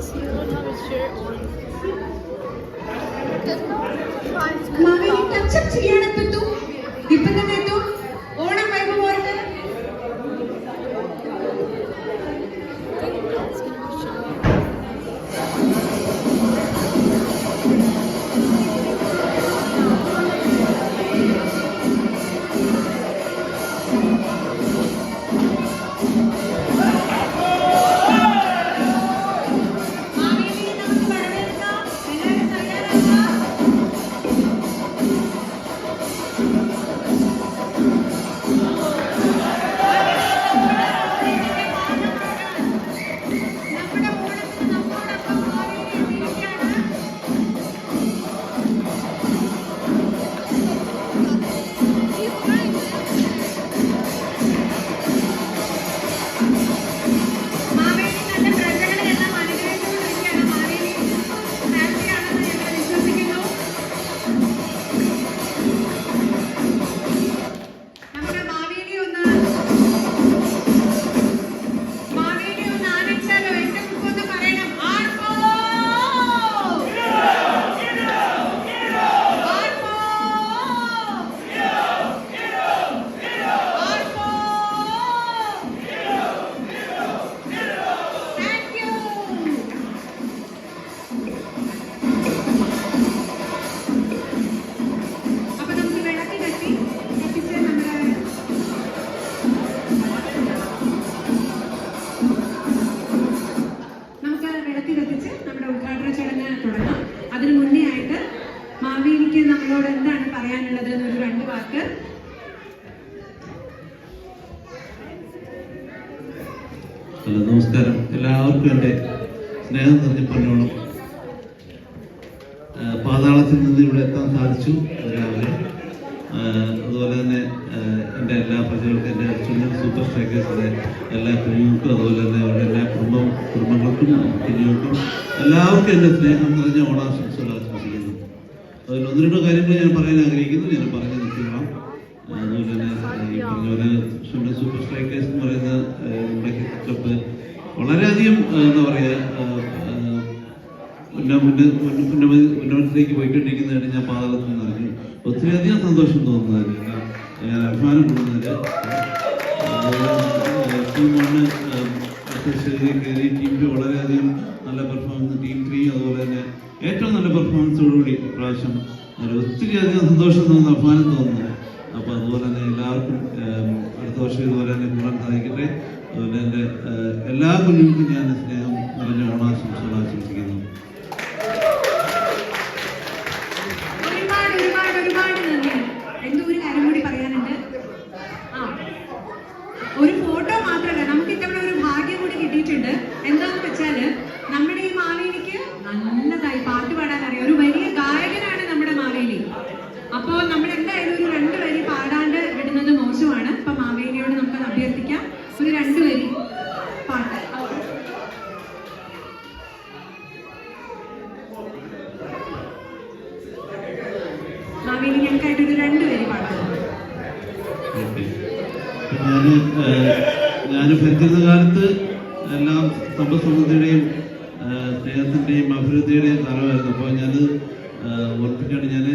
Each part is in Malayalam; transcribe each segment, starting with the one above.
Plus, you don't have a shirt on. Maveli touch up ചെയ്യാനെത്തും ഇപ്പൊ തന്നെ എത്തും. ഓണം വൈബ് പോരട്ടെ. അതിനു മുന്നേ ആയിട്ട് മാവേലിക്ക് നമ്മളോട് എന്താണ് പറയാനുള്ളത് എന്നൊരു 2 വാക്ക്. ഹലോ, നമസ്കാരം. എല്ലാവർക്കും എൻ്റെ സ്നേഹം നിറഞ്ഞ പൊന്നോണം. പാതാളത്തിൽ നിന്ന് ഇവിടെ എത്താൻ സാധിച്ചു രാവിലെ. അതുപോലെ തന്നെ എൻ്റെ എല്ലാ പ്രജകൾക്കും, എൻ്റെ ചുണ്ടൻ സൂപ്പർ സ്ട്രൈക്കേഴ്സിൻ്റെ എല്ലാ കുഞ്ഞുങ്ങൾക്കും, അതുപോലെ തന്നെ അവരുടെ എല്ലാ കുടുംബങ്ങൾക്കും കുഞ്ഞുങ്ങൾക്കും എല്ലാവർക്കും എൻ്റെ സ്നേഹം നിറഞ്ഞ ഓണാശംസകൾ ആശംസിക്കുന്നു. അതിൽ 1-2 കാര്യങ്ങൾ ഞാൻ പറയാൻ ആഗ്രഹിക്കുന്നു. ഞാൻ പറഞ്ഞു നിർത്തിക്കണം. അതുപോലെ തന്നെ ഈ പറഞ്ഞ പോലെ ചുണ്ടൻ സൂപ്പർ സ്ട്രൈക്കേഴ്സ് എന്ന് പറയുന്ന നമ്മുടെ ക്ലബ്ബ് വളരെയധികം എന്താ പറയുക ഉന്നമനത്തിലേക്ക് പോയിക്കൊണ്ടിരിക്കുന്നതായിട്ട് ഞാൻ പാതാളത്തിൽ നിന്ന് അറിഞ്ഞു. ഒത്തിരിയധികം സന്തോഷം തോന്നുന്നതിൽ, ഞാൻ അഭിമാനം കൊള്ളുന്നതിൽ. ടീം 1 കയറി ടീം 2 വളരെയധികം നല്ല പെർഫോമൻസ്, ടീം 3 അതുപോലെ തന്നെ ഏറ്റവും നല്ല പെർഫോമൻസോടുകൂടി ഇപ്രാവശ്യം ഒത്തിരിയധികം സന്തോഷം തോന്നുന്നു, അഭിമാനം തോന്നുന്നു. അപ്പോൾ അതുപോലെ തന്നെ എല്ലാവർക്കും അടുത്ത വർഷം ഇതുപോലെ തന്നെ കൂടാൻ സാധിക്കട്ടെ. അതുപോലെ എൻ്റെ എല്ലാ കുഞ്ഞുങ്ങൾക്കും ഞാൻ സ്നേഹം നിറഞ്ഞ ഓണാശംസകൾ ആശംസിക്കുന്നു. ഒരു കാര്യം കൂടി പറയാനുണ്ട്. ഒരു ഫോട്ടോ മാത്രമല്ല, നമുക്ക് ഇത്തവണ ഒരു ഭാഗ്യം കൂടി കിട്ടിയിട്ടുണ്ട്. എന്താണെന്ന് വെച്ചാല് നമ്മുടെ ഈ മാവേലിക്ക് നല്ലതായി പാട്ട് പാടാൻ അറിയാം. ഒരു വലിയ ഗായകനാണ് നമ്മുടെ മാവേലി. അപ്പോൾ നമ്മൾ എന്തായാലും ഒരു 2 വരി പാടാണ്ട് വിടുന്നത് മോശമാണ്. അപ്പൊ മാവേലിയോട് നമുക്ക് അഭ്യർത്ഥിക്കാം, ഒരു 2 വരി പാട്ട്. മാവേലി ഞങ്ങൾക്കായിട്ടൊരു 2 വരി പാടാം. ഞാൻ ഭരിക്കുന്ന കാലത്ത് എല്ലാം സമ്പദ്സമൃദ്ധിയുടെയും സ്നേഹത്തിൻ്റെയും അഭിവൃദ്ധിയുടെയും കാലമായിരുന്നു. അപ്പോൾ ഞാൻ ഓർപ്പിച്ചാണ്, ഞാൻ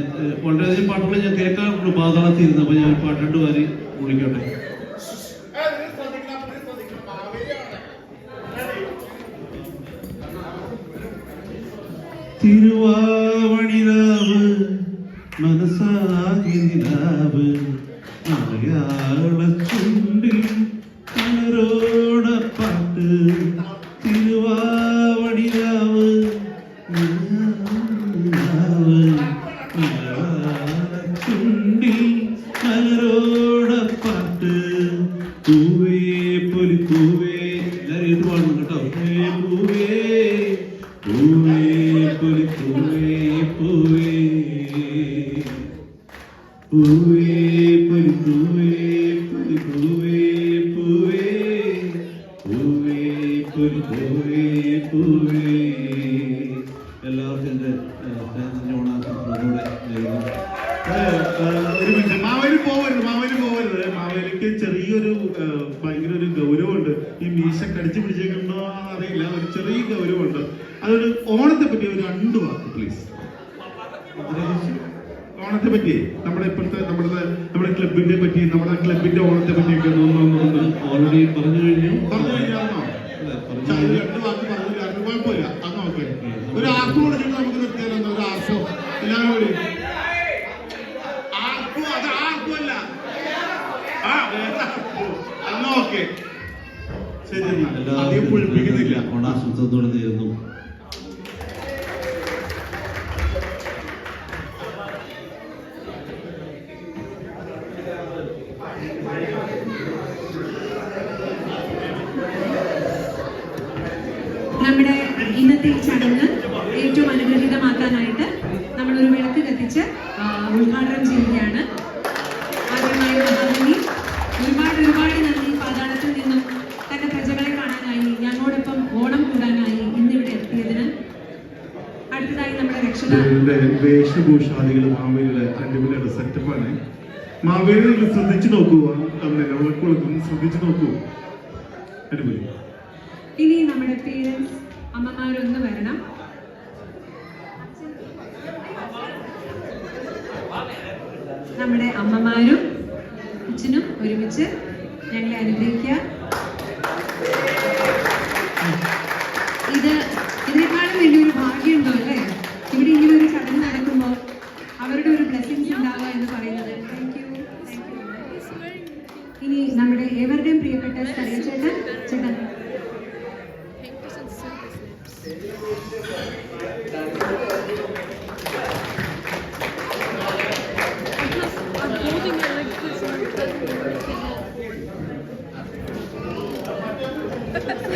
വളരെയധികം പാട്ടുകൾ ഞാൻ കേൾക്കാറുണ്ട് പാതാളത്തിൽ ഇരുന്ന്. അപ്പോൾ ഞാൻ പാട്ട് 2 വരി വിളിക്കട്ടെ. തിരുവാവണിരാവ് മനസ്സാകി നിലാവ് മലയാള ചുണ്ടിൽ കണരോട പാട്ട്. തിരുവാവണിരാവ് മലയാള ചുണ്ടിൽ കണരോട പാട്ട്. പൂവേ പൊലി പൂവേ, എല്ലാവരും ഏത് പാടുന്നു കേട്ടോ. പൂവേ പൂവേ പൊലി പൂവേ പൂവേ പൂവേ പൊലി പൂവേ പൊലി പൂവേ പൂവേ പൂവേ പൊലി പൂവേ പൂവേ. എല്ലാവർക്കും എൻ്റെ ഓണാശംസകളോടെ ഒരു മിനിറ്റ്, മാവേലി പോവരുത്. മാവേലിക്ക് ചെറിയൊരു ഭയങ്കര ഒരു ഗൗരവമുണ്ട്. ഈ മീശ കടിച്ചു പിടിച്ചേക്കണ്ടോ അറിയില്ല, ഒരു ചെറിയ ഗൗരവമുണ്ട്. അതൊരു ഓണത്തെ പറ്റി ഒരു 2 വാക്ക് പ്ലീസ്. ഓണത്തെ പറ്റി നമ്മുടെ ഇപ്പോഴത്തെ നമ്മുടെ ക്ലബിന്റെ പറ്റി, നമ്മുടെ ക്ലബിന്റെ ഓണത്തെ പറ്റിയൊക്കെ ഓൾറെഡി പറഞ്ഞു കഴിഞ്ഞു. കഴിഞ്ഞാണോ? 2 വാക്ക് പറഞ്ഞില്ല, കുഴപ്പമില്ല. അത് ഓക്കെ. ഒരു ആർപ്പോ നമുക്ക് നിർത്തിയാലോ? ഒരു ആർപ്പോ എല്ലാവരും കൂടി ആർപ്പോ. അത് ആർപ്പല്ല, അന്ന് ഓക്കെ. ശരി, അധികം പൊഴിപ്പിക്കുന്നില്ല. ഓണാശംസത്തോടെ നേരുന്നു. നമ്മുടെ ഇന്നത്തെ ഈ ചടങ്ങ് ഏറ്റവും അനുഗ്രഹീതമാക്കാനായിട്ട് നമ്മളൊരു വിളക്ക് കത്തിച്ച് ഉദ്ഘാടനം ചെയ്യുകയാണ്. ആദ്യമായി മഹാനന്ദി, ഒരുപാട് നന്ദി. പാതാളത്തിൽ നിന്നും തന്റെ പ്രജകളെ കാണാനായി, ഞങ്ങളോടൊപ്പം ഓണം കൂടാനായി ഇന്നിവിടെ എത്തിയതിന്. അടുത്തതായി നമ്മുടെ രക്ഷകന്റെ വേഷഭൂഷാദികൾ മാവേലിയുടെ അടിപൊളിയുടെ സെറ്റപ്പാണ്. മാവേലികൾ ശ്രദ്ധിച്ചു നോക്കൂ, ശ്രദ്ധിച്ചു നോക്കൂ, അടിപൊളി. ഇനി നമ്മുടെ പേരൻസ് അമ്മമാരൊന്ന് വരണം. നമ്മുടെ അമ്മമാരും അച്ഛനും ഒരുമിച്ച് ഞങ്ങളെ അനുഗ്രഹിക്കുക. ഇതിനേക്കാളും വലിയൊരു ഭാഗ്യമുണ്ടോ അല്ലേ? ഇവിടെ ഇങ്ങനെ ഒരു ചടങ്ങ് നടക്കുമ്പോൾ അവരുടെ ഒരു ബ്ലെസ്സിങ്സ് ഉണ്ടാവുക എന്ന് പറയുന്നത്. Thank you. ഇനി നമ്മുടെ ഏവരുടെയും പ്രിയപ്പെട്ട സ്ഥലം ചേട്ടൻ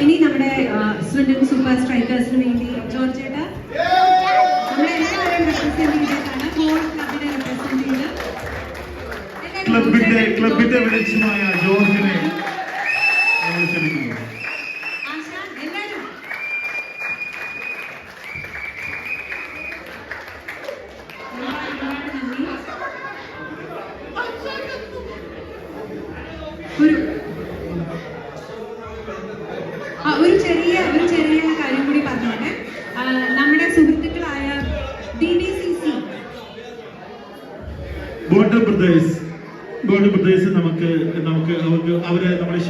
ഇനി നമ്മുടെ സ്വിൻഡൻ സൂപ്പർ സ്ട്രൈക്കേഴ്സിന് വേണ്ടി ജോർജ് ചേട്ടാ, നമ്മളെ എല്ലാവരെയും റെപ്രസെന്റ് ചെയ്തിട്ടാണ് ഗോൾ ക്ലബിനെ റെപ്രസെന്റ് ചെയ്ത് ക്ലബിന്റെ വെളിച്ചമായ ജോർജിനെ നമ്മൾ ക്ഷണിക്കുന്നു. ഒരു ചെറിയ കാര്യം കൂടി പറഞ്ഞോട്ടെ. നമ്മുടെ സുഹൃത്തുക്കളായ BDCC ബോർഡർ ബ്രദേഴ്സ് നമുക്ക് അവരെ നമ്മുടെ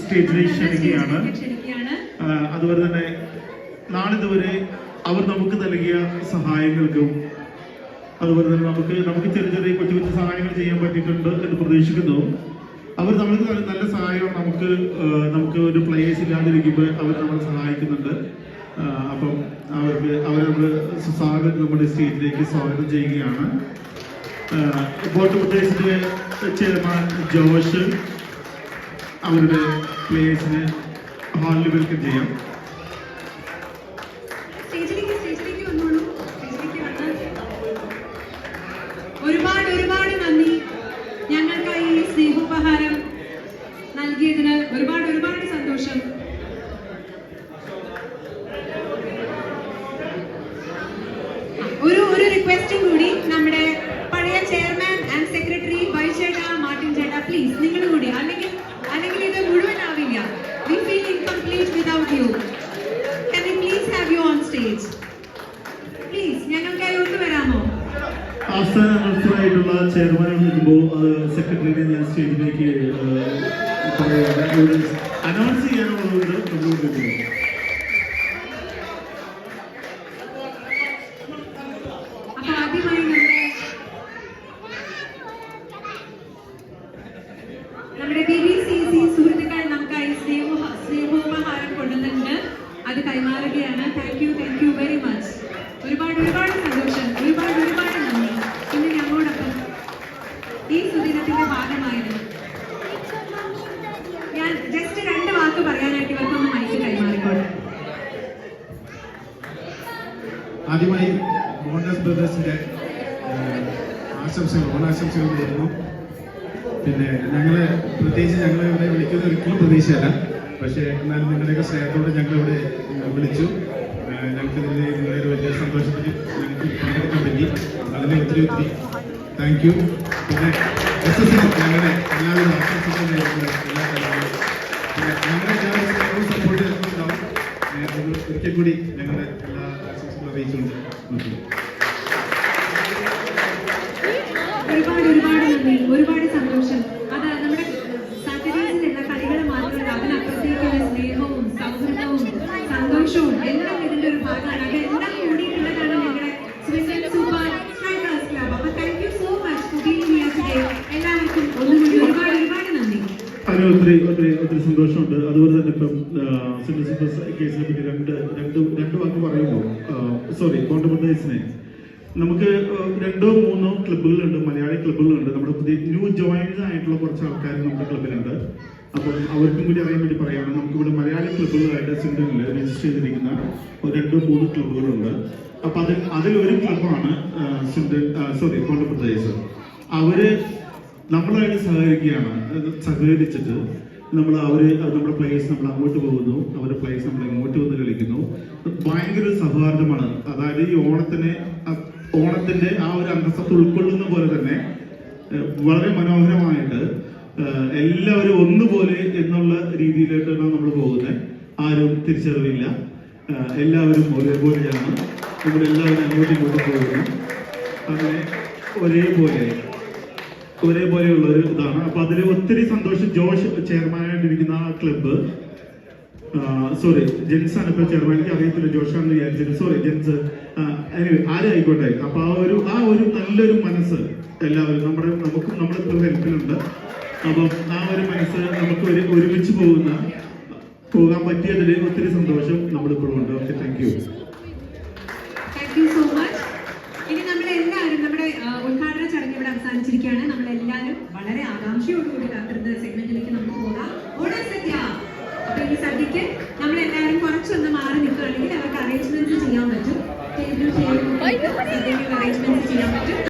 സ്റ്റേജിലേക്ക് ക്ഷണിക്കുകയാണ്. അതുപോലെ തന്നെ നാളിതുവരെ അവർ നമുക്ക് നൽകിയ സഹായങ്ങൾക്കും അതുപോലെ തന്നെ നമുക്ക് ചെറിയ കൊച്ചു സഹായങ്ങൾ ചെയ്യാൻ പറ്റിയിട്ടുണ്ട് എന്ന് പ്രതീക്ഷിക്കുന്നു. അവർ നമ്മൾക്ക് നല്ല സഹായം നമുക്ക് ഒരു പ്ലേയേഴ്സ് ഇല്ലാതിരിക്കുമ്പോൾ അവർ നമ്മളെ സഹായിക്കുന്നുണ്ട്. അപ്പം അവരെ നമ്മൾ നമ്മുടെ സ്റ്റേജിലേക്ക് സ്വാഗതം ചെയ്യുകയാണ്. ബോട്ട് പ്രദേശിന്റെ ചെയർമാൻ ജോഷ് അവരുടെ പ്ലേയേഴ്സിനെ ഹാളിൽ വെൽക്കം ചെയ്യാം. ഒരുപാട് നന്ദി. ഞങ്ങൾക്കായി സ്നേഹോപഹാരം നൽകിയതിന് ഒരുപാട് സന്തോഷം. ഒരു റിക്വസ്റ്റും കൂടി, നമ്മുടെ പഴയ ചെയർമാൻ ആൻഡ് സെക്രട്ടറി വൈചേട്ട മാർട്ടിൻ ചേട്ടാ, പ്ലീസ് നിങ്ങൾ കൂടി, അല്ലെങ്കിൽ ഇത് മുഴുവനാവില്ല. We feel incomplete without you. Can we please have you on stage? Please, ഞങ്ങൾക്കായി ഒന്ന് വരാമോ? ആസ്ഥാന മത്സരമായിട്ടുള്ള ചെയർമാൻ നിൽക്കുമ്പോൾ സെക്രട്ടറിനെ ഞാൻ സ്റ്റേജിലേക്ക് അനൗൺസ് ചെയ്യാനുള്ളതുകൊണ്ട് കൊണ്ടുകൊണ്ടിരിക്കുന്നു. അപ്പൊ ആദ്യമായി നമ്മുടെ BDCC സുഹൃത്തുക്കൾ നമുക്കായി സ്നേഹോപഹാരം കൊണ്ടുവന്നിട്ടുണ്ട്. അത് കൈമാറുകയാണ്. Thank you very much. ഒരുപാട് സന്തോഷം. ഒരുപാട് നന്ദി. ഇന്ന് ഞങ്ങളോടൊപ്പം ഈ സുദിനത്തിന്റെ ഭാഗമായിരുന്നു. ഞാൻ ജസ്റ്റ് 2 വാക്ക് പറയാനായിട്ട് ഇവർക്കൊന്ന് മൈക്ക് കൈമാറിക്കോട്ടെ. ആദ്യമായി ബോണ്ടസ് ബ്രദേഴ്സിന്റെ ഓണാശംസകൾ നേരുന്നു. പിന്നെ പ്രത്യേകിച്ച് ഞങ്ങളെ ഇവിടെ വിളിക്കുന്ന ഒരിക്കലും പ്രതീക്ഷയല്ല. പക്ഷേ എന്നാലും നിങ്ങളുടെയൊക്കെ സ്നേഹത്തോടെ ഞങ്ങളിവിടെ വിളിച്ചു. ഞങ്ങൾക്ക് നിങ്ങളുടെ വലിയ സന്തോഷത്തിൽ ഞങ്ങൾക്ക് പങ്കെടുക്കാൻ പറ്റി. അതിന് ഒത്തിരി താങ്ക് യു. പിന്നെ SSL ഞങ്ങളുടെ എല്ലാവരും ആശംസകൾ നേരുന്നു. എല്ലാ കാര്യങ്ങളും പിന്നെ ഞങ്ങളെ എല്ലാവരും സപ്പോർട്ട് ചെയ്തിട്ടുണ്ടാവും. ഒരിക്കൽ കൂടി ഞങ്ങളുടെ എല്ലാ അറിയിച്ചുകൊണ്ട് നിർത്തുന്നു. ഒരുപാട് നന്ദി, ഒരുപാട് സന്തോഷം. അത് നമ്മുടെ സാറ്റർഡേസിലുള്ള കളികൾ മാത്രമല്ല, അതിനപ്പുറത്തേക്കുള്ള സ്നേഹവും സൗഹൃദവും സന്തോഷവും എല്ലാം ഇതിന്റെ ഒരു ഭാഗമാണ്. അതെല്ലാം കൂടിയിട്ടുള്ളതാണ് നിങ്ങളുടെ സ്വിംഗ് സൂപ്പർ സ്ട്രൈക്കേഴ്സ് ക്ലബ്. അപ്പൊ thank you so much for being here today. എല്ലാവർക്കും ഒന്നുകൂടി ഒരുപാട് നന്ദി. അതിന് ഒത്തിരി സന്തോഷമുണ്ട്. അതുപോലെ തന്നെ ഇപ്പം സിംഗിൾ സൂപ്പർ കേസിനെ പറ്റി രണ്ട് വാക്ക് പറയുമ്പോൾ കോൺട്രബർഡേഴ്സിനെ നമുക്ക് 2-3 ക്ലബ്ബുകളുണ്ട്, മലയാളി ക്ലബ്ബുകളുണ്ട്. നമ്മുടെ പുതിയ ന്യൂ ജോയിൻസ് ആയിട്ടുള്ള കുറച്ച് ആൾക്കാർ നമ്മുടെ ക്ലബ്ബിലുണ്ട്. അപ്പം അവർക്കും കൂടി അറിയാൻ വേണ്ടി പറയുകയാണ്, നമുക്കിവിടെ മലയാളി ക്ലബ്ബുകളായിട്ട് സിംഗിളിൽ രജിസ്റ്റർ ചെയ്തിരിക്കുന്ന 2-3 ക്ലബ്ബുകളുണ്ട്. അപ്പം അതിലൊരു ക്ലബ്ബാണ് കോൺട്രബർഡേഴ്സ്. അവര് നമ്മളായിട്ട് സഹകരിച്ചിട്ട് നമ്മുടെ പ്ലേയേഴ്സ് നമ്മൾ അങ്ങോട്ട് പോകുന്നു, അവരുടെ പ്ലേയേഴ്സ് നമ്മൾ ഇങ്ങോട്ട് വന്ന് കളിക്കുന്നു. ഭയങ്കര സൗഹാർദ്ദമാണ്. അതായത് ഈ ഓണത്തിന്റെ ആ ഒരു അന്തസ്സത്ത് ഉൾക്കൊള്ളുന്ന പോലെ തന്നെ വളരെ മനോഹരമായിട്ട് എല്ലാവരും ഒന്നുപോലെ എന്നുള്ള രീതിയിലോട്ടാണ് നമ്മൾ പോകുന്നത്. ആരും തിരിച്ചറിവില്ല, എല്ലാവരും ഒരേപോലെയാണ്. നമ്മളെല്ലാവരും അങ്ങോട്ടും ഇങ്ങോട്ടും പോകുന്നു. അങ്ങനെ ഒരേപോലെയുള്ള ഒരു ഇതാണ്. അപ്പൊ അതിൽ ഒത്തിരി സന്തോഷം. ജോഷ് ചെയർമാനായിട്ടിരിക്കുന്ന ആ ക്ലബ്ബ്, ജെൻസാണ് ഇപ്പൊ ചെയർമാൻ. എനിക്ക് അറിയത്തില്ല ജോഷാണെന്ന് വിചാരിച്ചത്. ജെൻസ് ആരായിക്കോട്ടെ. അപ്പൊ ആ ഒരു നല്ലൊരു മനസ്സ് എല്ലാവരും നമ്മളിപ്പോ ഹെൽപ്പിലുണ്ട്. അപ്പം ആ ഒരു മനസ്സ് നമുക്ക് ഒരുമിച്ച് പോകാൻ പറ്റിയതിൽ ഒത്തിരി സന്തോഷം നമ്മളിപ്പോഴും ഉണ്ട്. Okay, thank you so much. ഇനി നമ്മളെല്ലാവരും നമ്മുടെ ഉദ്ഘാടന ചടങ്ങ് ഇവിടെ അവസാനിച്ചിരിക്കുകയാണ്. നമ്മളെല്ലാവരും വളരെ ആകാംക്ഷയോടുകൂടി കാത്തിരുന്ന സെഗ്മെന്റിലേക്ക് നമുക്ക് പോകാം. ഓണ സദ്യ. അപ്പൊ ഈ സദ്യക്ക് നമ്മൾ